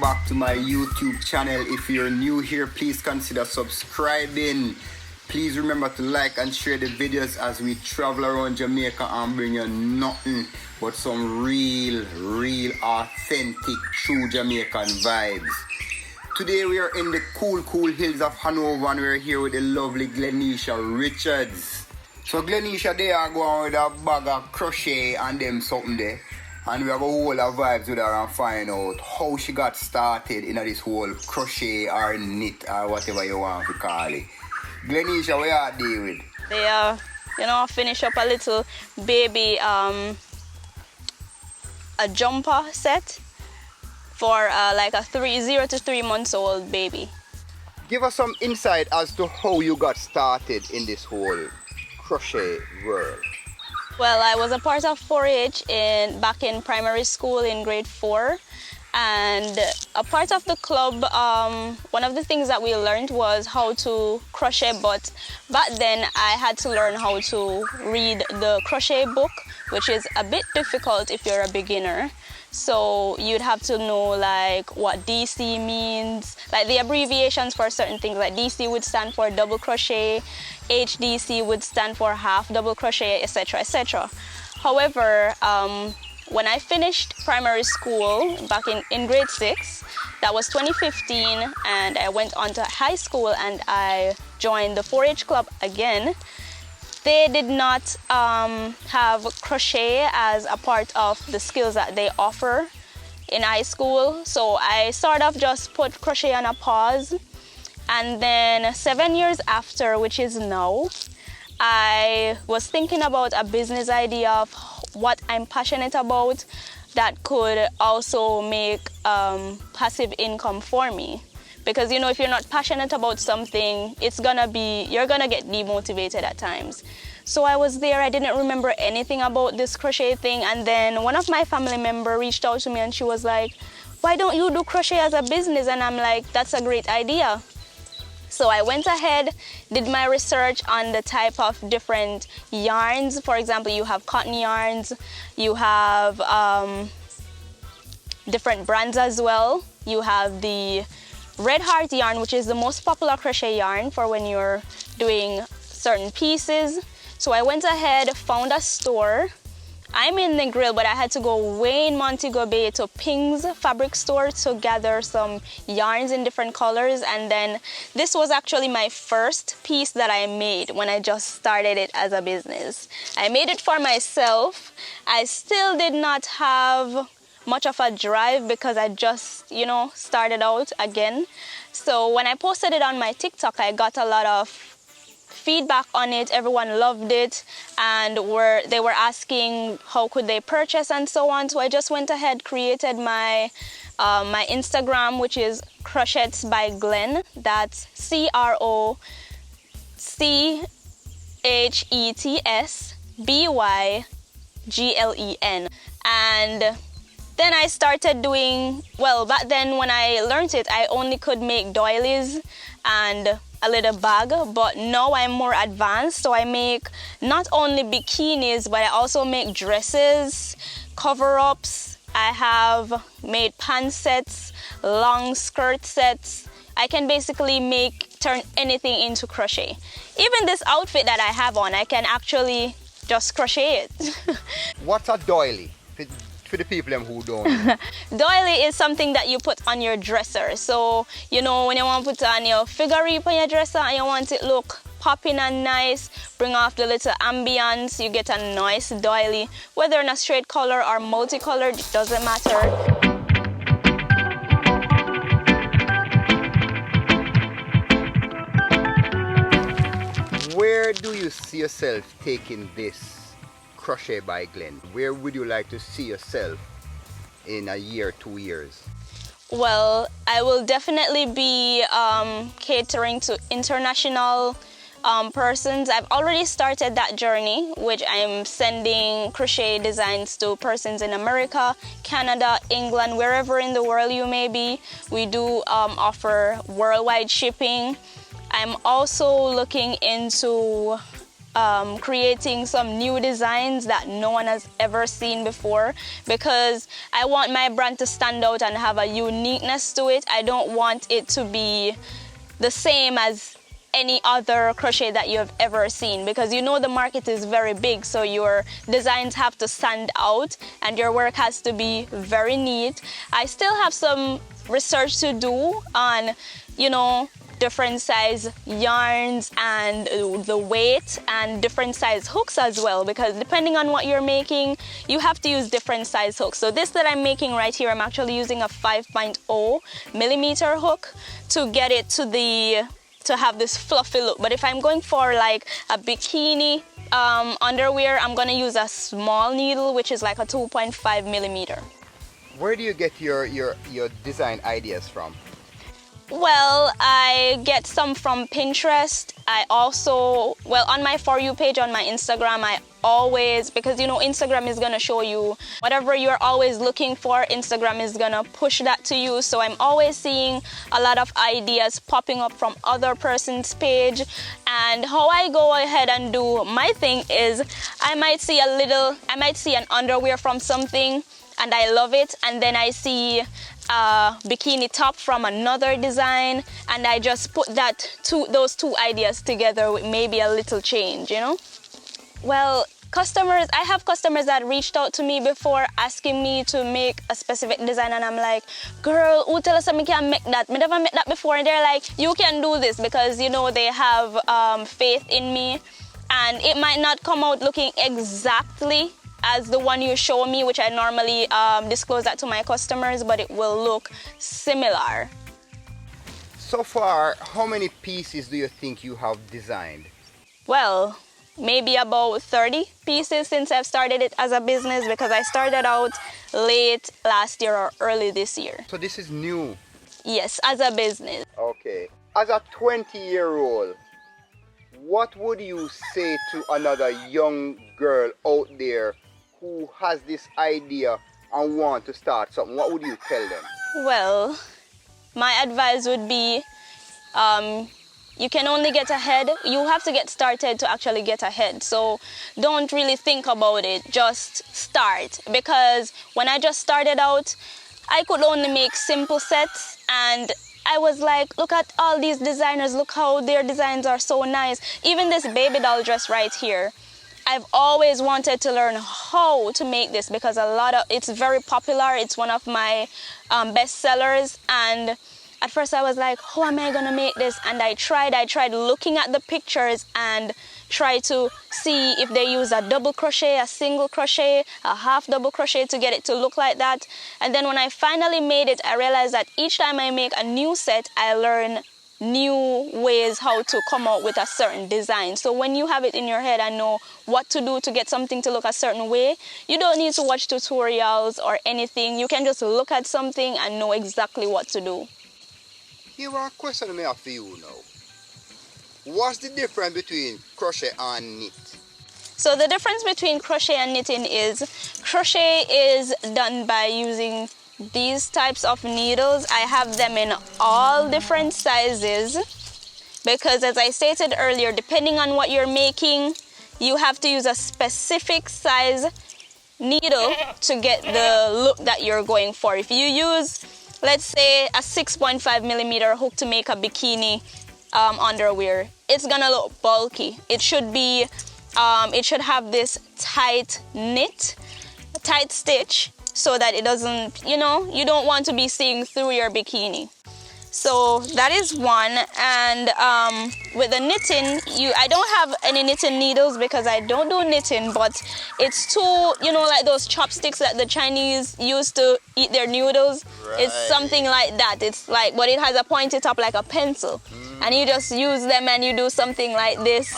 back to my YouTube channel. If you're new here, please consider subscribing. Please remember to like and share the videos as we travel around Jamaica and bring you nothing but some real authentic true Jamaican vibes. Today we are in the cool hills of Hanover and we're here with the lovely Glenisha Richards. So Glenisha, they are going with a bag of crochet and them something there. And we have a whole of vibes with her and find out how she got started in this whole crochet or knit or whatever you want to call it. Glenisha, what are you doing with? They finish up a little baby a jumper set for like a 0 to 3 months old baby. Give us some insight as to how you got started in this whole crochet world. Well, I was a part of 4-H back in primary school in grade 4, and a part of the club. One of the things that we learned was how to crochet, but back then I had to learn how to read the crochet book, which is a bit difficult if you're a beginner. So you'd have to know like what DC means, like the abbreviations for certain things. Like DC would stand for double crochet, HDC would stand for half double crochet, etc., etc. However, when I finished primary school back in grade 6, that was 2015, and I went on to high school and I joined the 4-H club again. They did not have crochet as a part of the skills that they offer in high school. So I sort of just put crochet on a pause. And then 7 years after, which is now, I was thinking about a business idea of what I'm passionate about that could also make passive income for me. Because if you're not passionate about something, you're gonna get demotivated at times. So I was there, I didn't remember anything about this crochet thing, and then one of my family members reached out to me and she was like, why don't you do crochet as a business? And I'm like, that's a great idea. So I went ahead, did my research on the type of different yarns. For example, you have cotton yarns, you have different brands as well. You have the Red Heart yarn, which is the most popular crochet yarn for when you're doing certain pieces. So I went ahead, found a store. I'm in the Grill, but I had to go way in Montego Bay to Ping's fabric store to gather some yarns in different colors. And then this was actually my first piece that I made when I just started it as a business. I made it for myself. I still did not have much of a drive because I just, started out again. So when I posted it on my TikTok, I got a lot of feedback on it. Everyone loved it, and they were asking how could they purchase and so on. So I just went ahead, created my Instagram, which is Crochets by Glen. That's CROCHETSBYGLEN. And then I started doing, back then when I learned it, I only could make doilies and a little bag, but now I'm more advanced, so I make not only bikinis, but I also make dresses, cover-ups. I have made pant sets, long skirt sets. I can basically turn anything into crochet. Even this outfit that I have on, I can actually just crochet it. What's a doily? For the people who don't know. Doily is something that you put on your dresser. So, when you want to put on your figurine on your dresser and you want it look popping and nice, bring off the little ambience, you get a nice doily. Whether in a straight color or multicolored, it doesn't matter. Where do you see yourself taking this Crochet by Glen? Where would you like to see yourself in a year, 2 years? Well, I will definitely be catering to international persons. I've already started that journey, which I'm sending crochet designs to persons in America, Canada, England, wherever in the world you may be. We do offer worldwide shipping. I'm also looking into creating some new designs that no one has ever seen before, because I want my brand to stand out and have a uniqueness to it. I don't want it to be the same as any other crochet that you have ever seen, because you know the market is very big, so your designs have to stand out and your work has to be very neat. I still have some research to do on, you know, different size yarns and the weight and different size hooks as well, because depending on what you're making, you have to use different size hooks. So this that I'm making right here, I'm actually using a 5.0 millimeter hook to get it to have this fluffy look. But if I'm going for like a bikini underwear, I'm gonna use a small needle, which is like a 2.5 millimeter. Where do you get your design ideas from? Well, I get some from Pinterest. I also, well, on my For You page on my Instagram, I always, because you know Instagram is gonna show you whatever you're always looking for, Instagram is gonna push that to you. So I'm always seeing a lot of ideas popping up from other person's page. And how I go ahead and do my thing is I might see an underwear from something and I love it, and then I see a bikini top from another design, and I just put those two ideas together with maybe a little change, you know? Well, I have customers that reached out to me before asking me to make a specific design, and I'm like, girl, who tell us that I can make that? I never made that before. And they're like, you can do this, because you know they have faith in me, and it might not come out looking exactly as the one you show me, which I normally disclose that to my customers, but it will look similar. So far, how many pieces do you think you have designed? Well, maybe about 30 pieces since I've started it as a business, because I started out late last year or early this year. So this is new? Yes, as a business. Okay. As a 20-year-old, what would you say to another young girl out there who has this idea and want to start something? What would you tell them? Well, my advice would be you can only get ahead. You have to get started to actually get ahead. So don't really think about it, just start. Because when I just started out, I could only make simple sets, and I was like, look at all these designers, look how their designs are so nice. Even this baby doll dress right here, I've always wanted to learn how to make this, because it's very popular. It's one of my best sellers, and at first I was like, how am I gonna make this? And I tried looking at the pictures and tried to see if they use a double crochet, a single crochet, a half double crochet to get it to look like that. And then when I finally made it, I realized that each time I make a new set, I learn new ways how to come out with a certain design. So when you have it in your head and know what to do to get something to look a certain way, you don't need to watch tutorials or anything. You can just look at something and know exactly what to do. Here are a question I have for you now. What's the difference between crochet and knit? So the difference between crochet and knitting is crochet is done by using these types of needles. I have them in all different sizes, because as I stated earlier, depending on what you're making, you have to use a specific size needle to get the look that you're going for. If you use, let's say, a 6.5 millimeter hook to make a bikini underwear, it's gonna look bulky. It should be, it should have this tight stitch, so that it doesn't, you know, you don't want to be seeing through your bikini. So that is one. And with the knitting, I don't have any knitting needles because I don't do knitting, but it's too, you know, like those chopsticks that the Chinese use to eat their noodles. Right. It's something like that. It's like, but it has a pointed top like a pencil. And you just use them and you do something like this.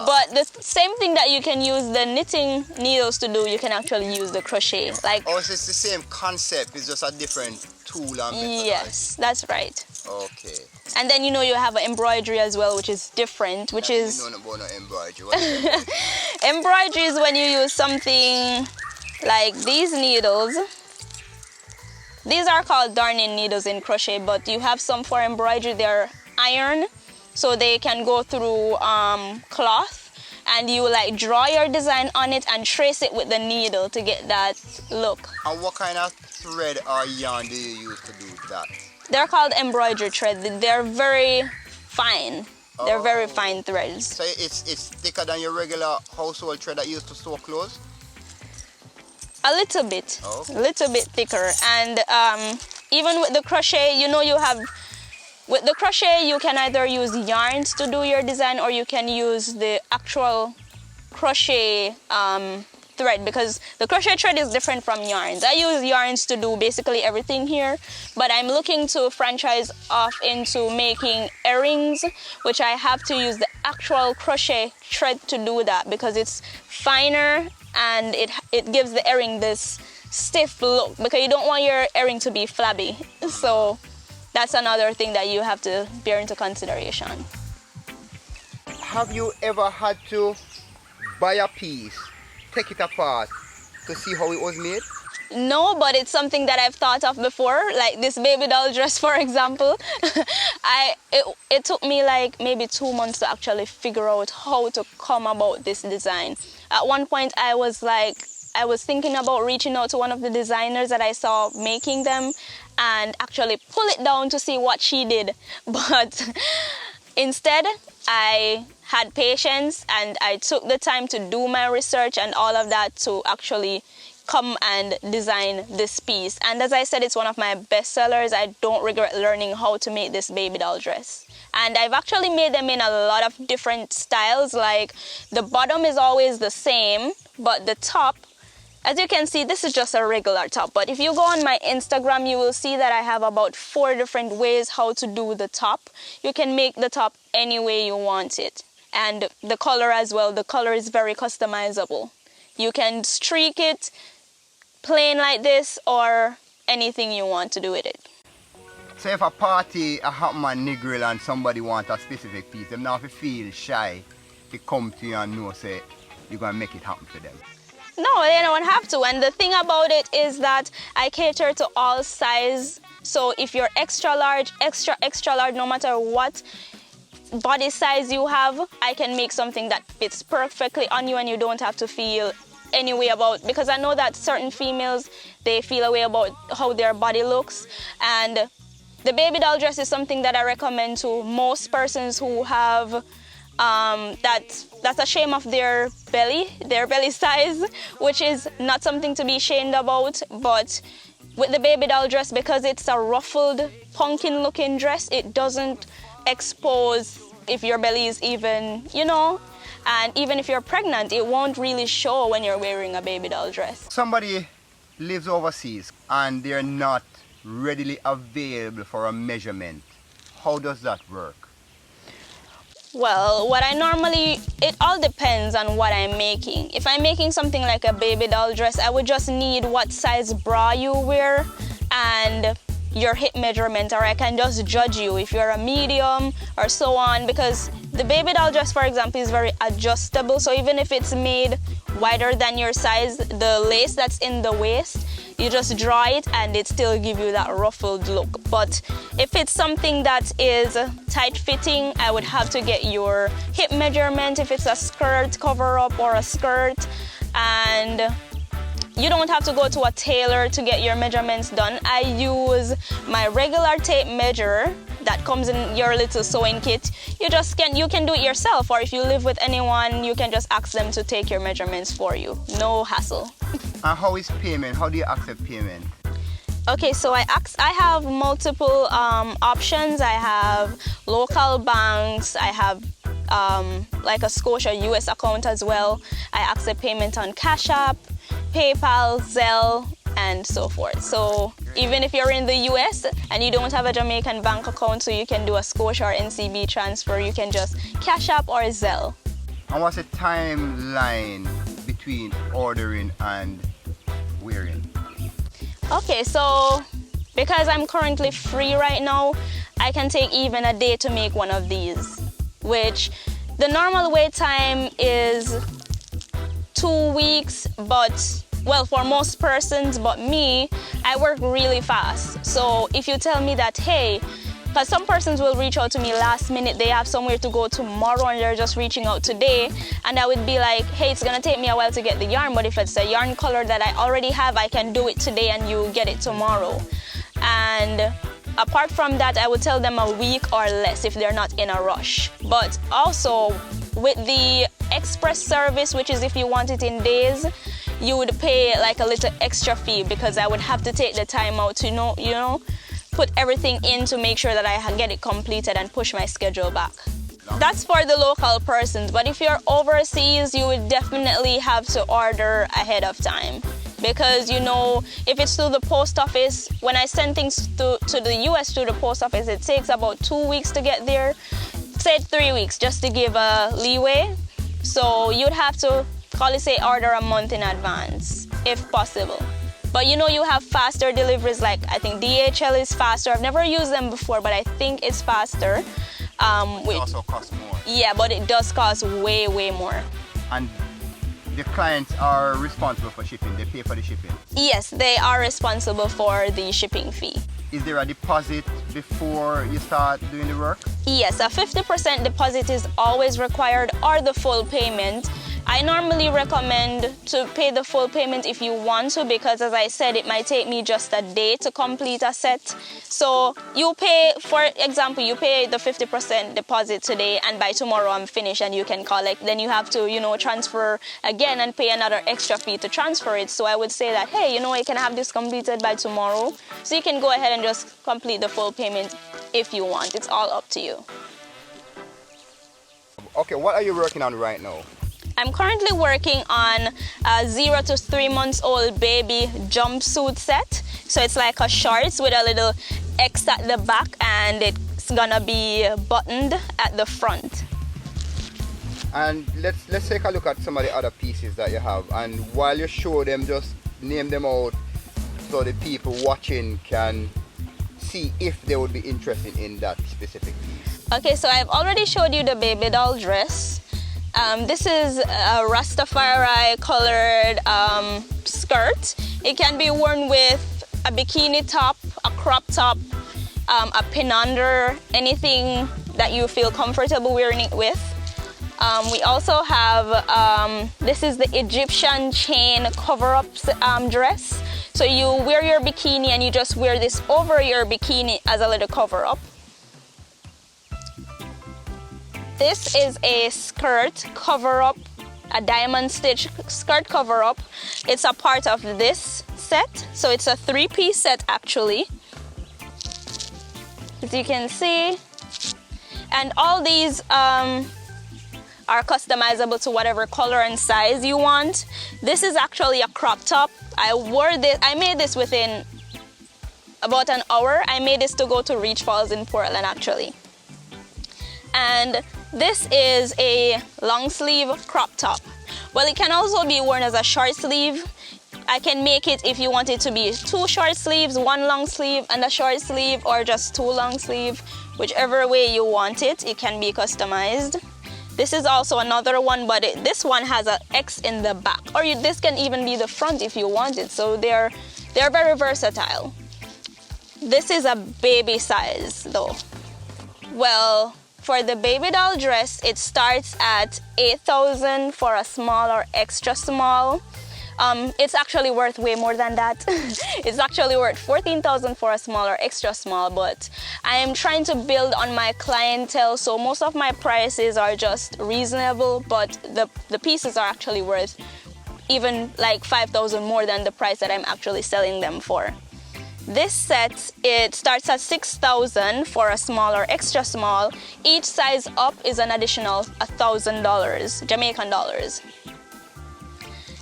But the same thing that you can use the knitting needles to do, you can actually use the crochet. Like, oh, so it's the same concept, it's just a different tool and method. Yes, that's right. Okay. And then, you know, you have embroidery as well, which is different, which is... No embroidery. Embroidery is when you use something like these needles. These are called darning needles in crochet, but you have some for embroidery, they're iron. so they can go through cloth, and you like draw your design on it and trace it with the needle to get that look. And what kind of thread or yarn do you use to do that? They're called embroidery thread. They're very fine. They're very fine threads. So it's thicker than your regular household thread that you use to sew clothes? A little bit. Oh. A little bit thicker. And even with the crochet, you know, with the crochet you can either use yarns to do your design, or you can use the actual crochet thread, because the crochet thread is different from yarns. I use yarns to do basically everything here, but I'm looking to franchise off into making earrings, which I have to use the actual crochet thread to do that, because it's finer and it gives the earring this stiff look, because you don't want your earring to be flabby. So that's another thing that you have to bear into consideration. Have you ever had to buy a piece, take it apart to see how it was made? No, but it's something that I've thought of before, like this baby doll dress, for example. It took me like maybe 2 months to actually figure out how to come about this design. At one point I was thinking about reaching out to one of the designers that I saw making them and actually pull it down to see what she did. But instead, I had patience and I took the time to do my research and all of that to actually come and design this piece. And as I said, it's one of my best sellers. I don't regret learning how to make this baby doll dress. And I've actually made them in a lot of different styles. Like the bottom is always the same, but the top, as you can see, this is just a regular top. But if you go on my Instagram, you will see that I have about 4 different ways how to do the top. You can make the top any way you want it. And the color as well, the color is very customizable. You can streak it plain like this or anything you want to do with it. So if a party happen at Negril and somebody want a specific piece, them not feel shy to come to you and know say you're going to make it happen for them. No, they don't have to. And the thing about it is that I cater to all size. So if you're extra large, extra large, no matter what body size you have, I can make something that fits perfectly on you and you don't have to feel any way about, because I know that certain females, they feel a way about how their body looks. And the baby doll dress is something that I recommend to most persons who have that's a shame of their belly size, which is not something to be ashamed about. But with the baby doll dress, because it's a ruffled pumpkin looking dress, it doesn't expose if your belly is even, you know, and even if you're pregnant, it won't really show when you're wearing a baby doll dress. Somebody lives overseas and they're not readily available for a measurement. How does that work? Well, it all depends on what I'm making. If I'm making something like a baby doll dress, I would just need what size bra you wear and your hip measurement, or I can just judge you if you're a medium or so on, because the baby doll dress, for example, is very adjustable. So even if it's made wider than your size, the lace that's in the waist, you just draw it and it still give you that ruffled look. But if it's something that is tight fitting, I would have to get your hip measurement if it's a skirt cover up or a skirt, and you don't have to go to a tailor to get your measurements done. I use my regular tape measure that comes in your little sewing kit. You can do it yourself, or if you live with anyone, you can just ask them to take your measurements for you. No hassle. And how is payment? How do you accept payment? Okay, so I have multiple options. I have local banks. I have like a Scotia US account as well. I accept payment on Cash App, PayPal, Zelle, and so forth. So even if you're in the US and you don't have a Jamaican bank account, so you can do a Scotia or NCB transfer, you can just Cash App or Zelle. And what's the timeline between ordering and wearing? Okay, so because I'm currently free right now, I can take even a day to make one of these, which the normal wait time is 2 weeks, but well, for most persons, but me, I work really fast. So if you tell me that, hey, Because some persons will reach out to me last minute, they have somewhere to go tomorrow and they're just reaching out today, and I would be like, hey, it's gonna take me a while to get the yarn, but if it's a yarn color that I already have, I can do it today and you get it tomorrow. And apart from that, I would tell them a week or less if they're not in a rush. But also with the express service, which is if you want it in days, you would pay like a little extra fee, because I would have to take the time out to you know, put everything in to make sure that I get it completed and push my schedule back. That's for the local persons, but if you're overseas, you would definitely have to order ahead of time. Because, you know, if it's through the post office, when I send things to the US through the post office, it takes about 2 weeks to get there. Say 3 weeks, just to give a leeway. So you'd have to probably say order a month in advance, if possible. But you know, you have faster deliveries, like I think DHL is faster. I've never used them before, but I think it's faster. It also costs more. Yeah, but it does cost way, way more. And the clients are responsible for shipping, they pay for the shipping? Yes, they are responsible for the shipping fee. Is there a deposit before you start doing the work? Yes, a 50% deposit is always required, or the full payment. I normally recommend to pay the full payment if you want to, because as I said, it might take me just a day to complete a set. So you pay, for example, you pay the 50% deposit today, and by tomorrow I'm finished and you can collect. Then you have to, you know, transfer again and pay another extra fee to transfer it. So I would say that, hey, you know, you can have this completed by tomorrow. So you can go ahead and just complete the full payment if you want. It's all up to you. Okay, what are you working on right now? I'm currently working on a 0 to 3 months old baby jumpsuit set. So it's like a shorts with a little X at the back, and it's gonna be buttoned at the front. And let's take a look at some of the other pieces that you have, and while you show them, just name them out so the people watching can see if they would be interested in that specific piece. Okay, so I've already showed you the baby doll dress. This is a Rastafari colored skirt. It can be worn with a bikini top, a crop top, a pin under, anything that you feel comfortable wearing it with. We also have, this is the Egyptian chain cover-up dress. So you wear your bikini and you just wear this over your bikini as a little cover-up. This is a skirt cover-up, a diamond stitch skirt cover-up. It's a part of this set, so it's a 3-piece set actually, as you can see. And all these are customizable to whatever color and size you want. This is actually a crop top. I made this within about an hour. I made this to go to Reach Falls in Portland actually. And this is a long sleeve crop top. Well, it can also be worn as a short sleeve. I can make it if you want it to be 2 short sleeves, 1 long sleeve and a short sleeve, or just 2 long sleeve. Whichever way you want it, it can be customized. This is also another one, but this one has an X in the back, or this can even be the front if you want it. So they're very versatile. This is a baby size though. Well, for the baby doll dress, it starts at $8,000 for a small or extra small. It's actually worth way more than that. It's actually worth $14,000 for a small or extra small, but I am trying to build on my clientele, so most of my prices are just reasonable, but the pieces are actually worth even like $5,000 more than the price that I'm actually selling them for. This set, it starts at $6,000 for a small or extra small. Each size up is an additional $1,000 Jamaican dollars.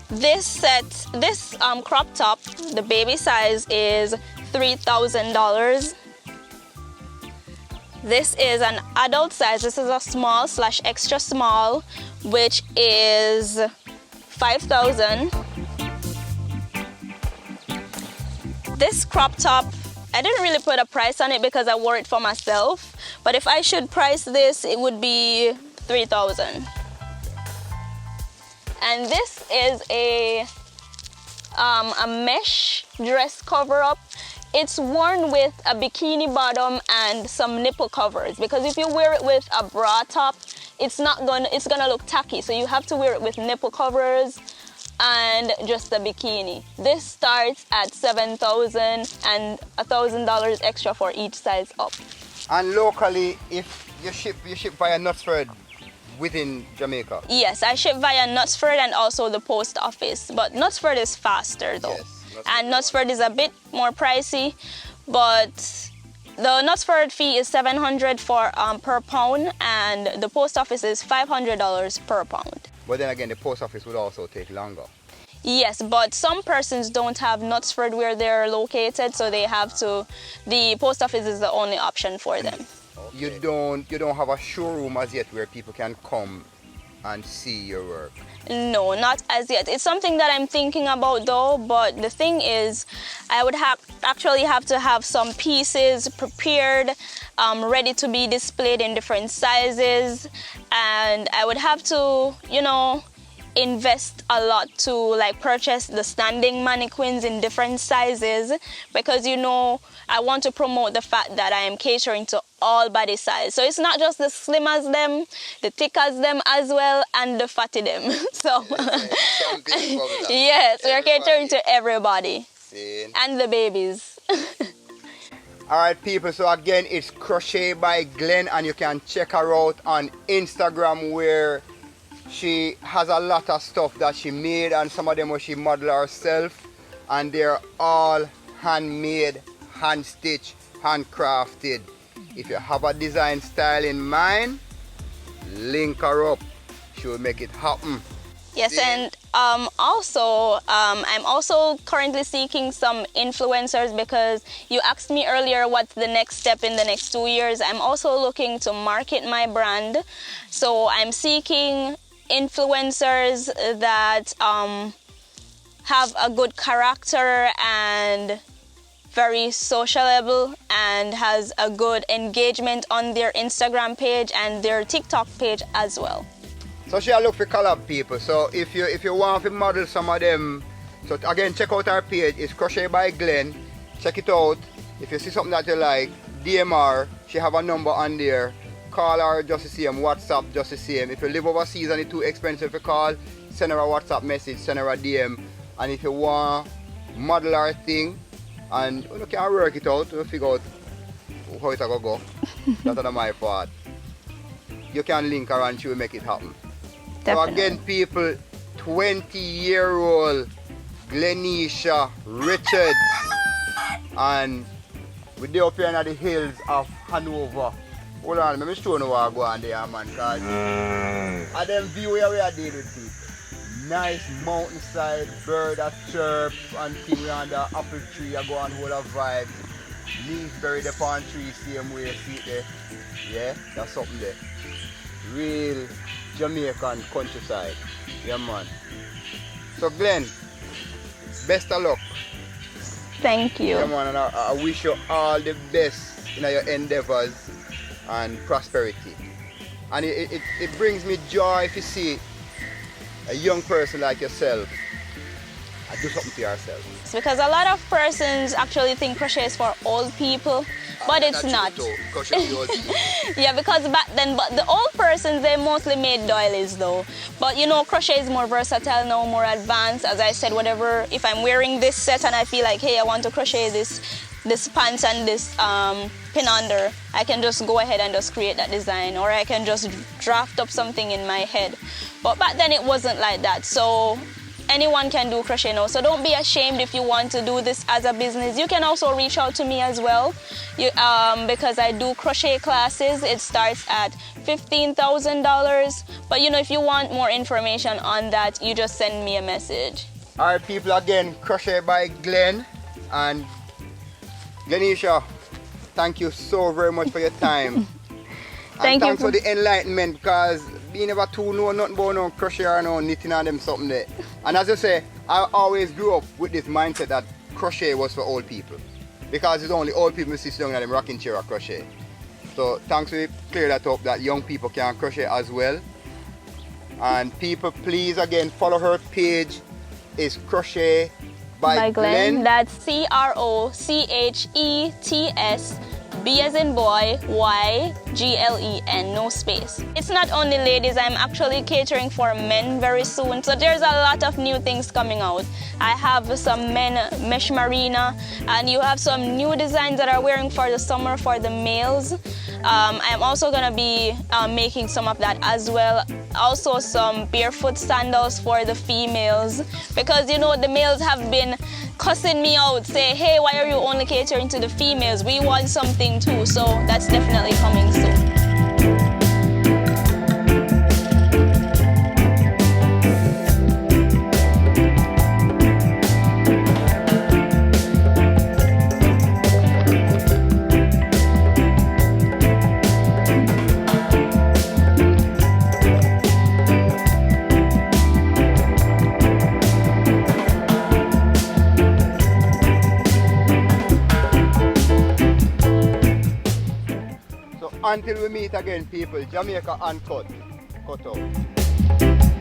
This set, this crop top, the baby size is $3,000. This is an adult size. This is a small / extra small, which is $5,000. This crop top, I didn't really put a price on it because I wore it for myself, but if I should price this, it would be $3,000. And this is a mesh dress cover-up. it's worn with a bikini bottom and some nipple covers, because if you wear it with a bra top, it's gonna look tacky. So you have to wear it with nipple covers and just a bikini. This starts at $7,000 and $1,000 extra for each size up. And locally, if you ship via Knutsford within Jamaica? Yes, I ship via Knutsford and also the post office, but Knutsford is faster though. Yes, and Knutsford is a bit more pricey, but the Knutsford fee is $700 per pound, and the post office is $500 per pound. But then again, the post office would also take longer. Yes, but some persons don't have Knutsford where they're located, so they have to. The post office is the only option for them. Okay. You don't have a showroom as yet where people can come and see your work? No, not as yet. It's something that I'm thinking about though, but the thing is, I would actually have to have some pieces prepared, ready to be displayed in different sizes, and I would have to, invest a lot to like purchase the standing mannequins in different sizes, because I want to promote the fact that I am catering to all body size. So it's not just the slim as them, the thick as them as well, and the fatty them. So yes, we're catering to everybody. And the babies. Alright people, so again it's Crochet by Glen, and you can check her out on Instagram where she has a lot of stuff that she made, and some of them where she modeled herself, and they're all handmade, hand stitched, handcrafted. If you have a design style in mind, link her up. She will make it happen. Yes, and also I'm also currently seeking some influencers, because you asked me earlier what's the next step in the next 2 years. I'm also looking to market my brand, so I'm seeking influencers that have a good character and very sociable and has a good engagement on their Instagram page and their TikTok page as well. So she'll look for collab people. So if you want to model some of them, so again check out our page. It's Crochet by Glen. Check it out. If you see something that you like, DM her. She have a number on there. Call her just to see him, WhatsApp just to see him. If you live overseas and it's too expensive to call, send her a WhatsApp message, send her a DM. And if you want model her thing and you can work it out, you figure out how it's gonna go. That's not my part. You can link her and she will make it happen. Definitely. So again people, 20-year-old Glenisha Richards, and we're there up here in the hills of Hanover. Hold on, let me show you what I go on there, man, because and them view where we are dealing with people. Nice mountainside, bird that chirp, and thing we on the apple tree, I go on whole of vibe. Leaves buried upon tree, same way, see it there. Yeah, that's something there. Real Jamaican countryside. Yeah, man. So, Glen, best of luck. Thank you. Yeah, man, and I wish you all the best in your endeavors and prosperity. And it brings me joy if you see a young person like yourself and do something for yourself. It's because a lot of persons actually think crochet is for old people, but it's not. Yeah, because back then, but the old persons, they mostly made doilies though. But crochet is more versatile now, more advanced. As I said, whatever, if I'm wearing this set and I feel like, hey, I want to crochet this pants and this pin under, I can just go ahead and just create that design, or I can just draft up something in my head. But back then it wasn't like that, so anyone can do crochet now. So don't be ashamed if you want to do this as a business. You can also reach out to me as well, because I do crochet classes. It starts at $15,000, but if you want more information on that, you just send me a message. Alright people, again, Crochet by Glen, and Glenisha, thank you so very much for your time. Thanks for the enlightenment, because we never too know nothing about no crochet or no knitting and them something there. And as you say, I always grew up with this mindset that crochet was for old people, because it's only old people who sit down in them rocking chair or crochet. So thanks for clear that up, that young people can crochet as well. And people, please again follow her page. It's Crochet by Glen. That's CROCHETS, B as in boy, YGLEN, no space. It's not only ladies, I'm actually catering for men very soon. So there's a lot of new things coming out. I have some men mesh marina, and you have some new designs that are wearing for the summer for the males. I'm also gonna be making some of that as well. Also some barefoot sandals for the females, because you know the males have been cussing me out, say, hey, why are you only catering to the females? We want something too, so that's definitely coming soon. Until we meet again, people, Jamaica uncut, cut out.